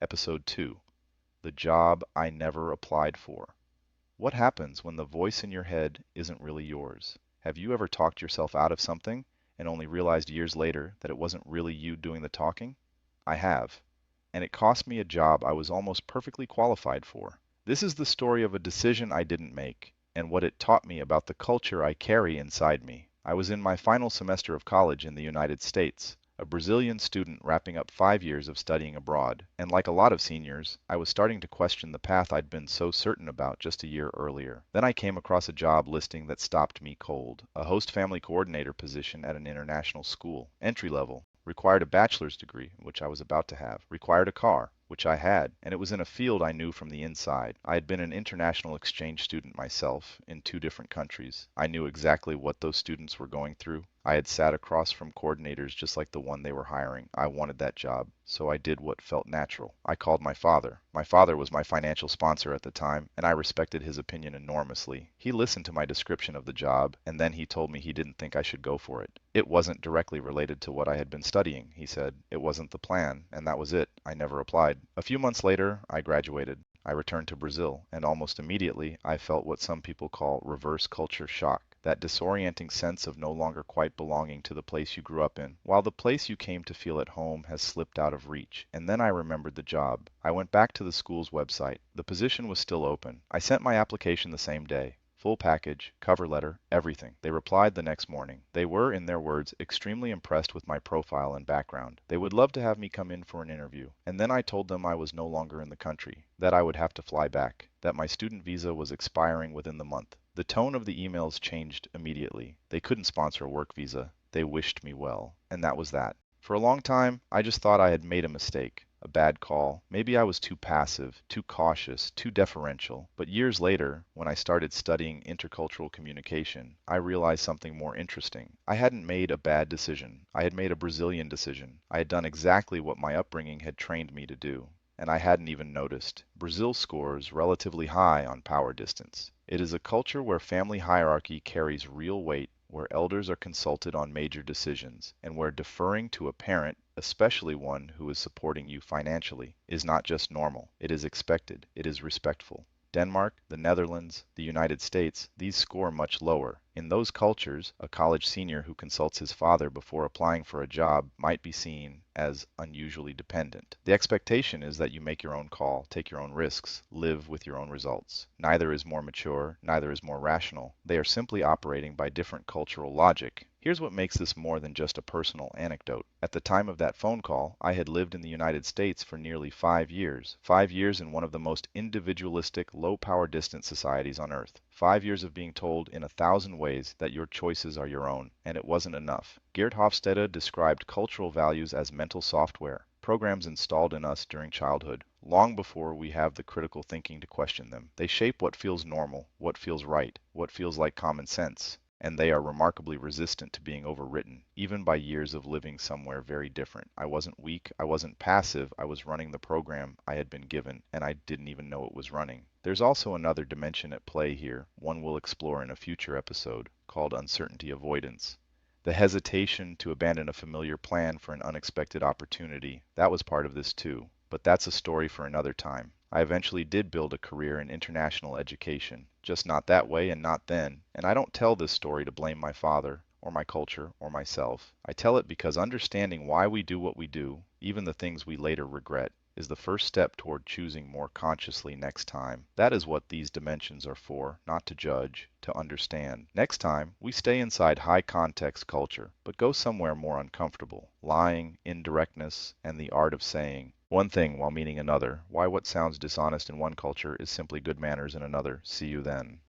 Episode 2: The Job I Never Applied For. What happens when the voice in your head isn't really yours? Have you ever talked yourself out of something and only realized years later that it wasn't really you doing the talking? I have. And it cost me a job I was almost perfectly qualified for. This is the story of a decision I didn't make, and what it taught me about the culture I carry inside me. I was in my final semester of college in the United States, a Brazilian student wrapping up 5 years of studying abroad, and like a lot of seniors, I was starting to question the path I'd been so certain about just a year earlier. Then I came across a job listing that stopped me cold, a host family coordinator position at an international school, entry level, required a bachelor's degree, which I was about to have, required a car, which I had, and it was in a field I knew from the inside. I had been an international exchange student myself, in 2 different countries. I knew exactly what those students were going through. I had sat across from coordinators just like the one they were hiring. I wanted that job, so I did what felt natural. I called my father. My father was my financial sponsor at the time, and I respected his opinion enormously. He listened to my description of the job, and then he told me he didn't think I should go for it. It wasn't directly related to what I had been studying, he said. It wasn't the plan, and that was it. I never applied. A few months later, I graduated. I returned to Brazil, and almost immediately I felt what some people call reverse culture shock. That disorienting sense of no longer quite belonging to the place you grew up in, while the place you came to feel at home has slipped out of reach. And then I remembered the job. I went back to the school's website. The position was still open. I sent my application the same day. Full package, cover letter, everything. They replied the next morning. They were, in their words, extremely impressed with my profile and background. They would love to have me come in for an interview. And then I told them I was no longer in the country, that I would have to fly back, that my student visa was expiring within the month. The tone of the emails changed immediately. They couldn't sponsor a work visa. They wished me well. And that was that. For a long time, I just thought I had made a mistake. A bad call. Maybe I was too passive, too cautious, too deferential. But years later, when I started studying intercultural communication, I realized something more interesting. I hadn't made a bad decision. I had made a Brazilian decision. I had done exactly what my upbringing had trained me to do. And I hadn't even noticed. Brazil scores relatively high on power distance. It is a culture where family hierarchy carries real weight, where elders are consulted on major decisions, and where deferring to a parent, especially one who is supporting you financially, is not just normal. It is expected. It is respectful. Denmark, the Netherlands, the United States, these score much lower. In those cultures, a college senior who consults his father before applying for a job might be seen as unusually dependent. The expectation is that you make your own call, take your own risks, live with your own results. Neither is more mature, neither is more rational. They are simply operating by different cultural logic. Here's what makes this more than just a personal anecdote. At the time of that phone call, I had lived in the United States for nearly 5 years. 5 years in one of the most individualistic, low-power distance societies on Earth. 5 years of being told in 1,000 ways that your choices are your own, and it wasn't enough. Gerd Hofstede described cultural values as mental software, programs installed in us during childhood, long before we have the critical thinking to question them. They shape what feels normal, what feels right, what feels like common sense, and they are remarkably resistant to being overwritten, even by years of living somewhere very different. I wasn't weak, I wasn't passive, I was running the program I had been given, and I didn't even know it was running. There's also another dimension at play here, one we'll explore in a future episode, called uncertainty avoidance. The hesitation to abandon a familiar plan for an unexpected opportunity, that was part of this too. But that's a story for another time. I eventually did build a career in international education, just not that way and not then, and I don't tell this story to blame my father, or my culture, or myself. I tell it because understanding why we do what we do, even the things we later regret, is the first step toward choosing more consciously next time. That is what these dimensions are for, not to judge, to understand. Next time, we stay inside high context culture, but go somewhere more uncomfortable. Lying, indirectness, and the art of saying one thing while meaning another. Why what sounds dishonest in one culture is simply good manners in another. See you then.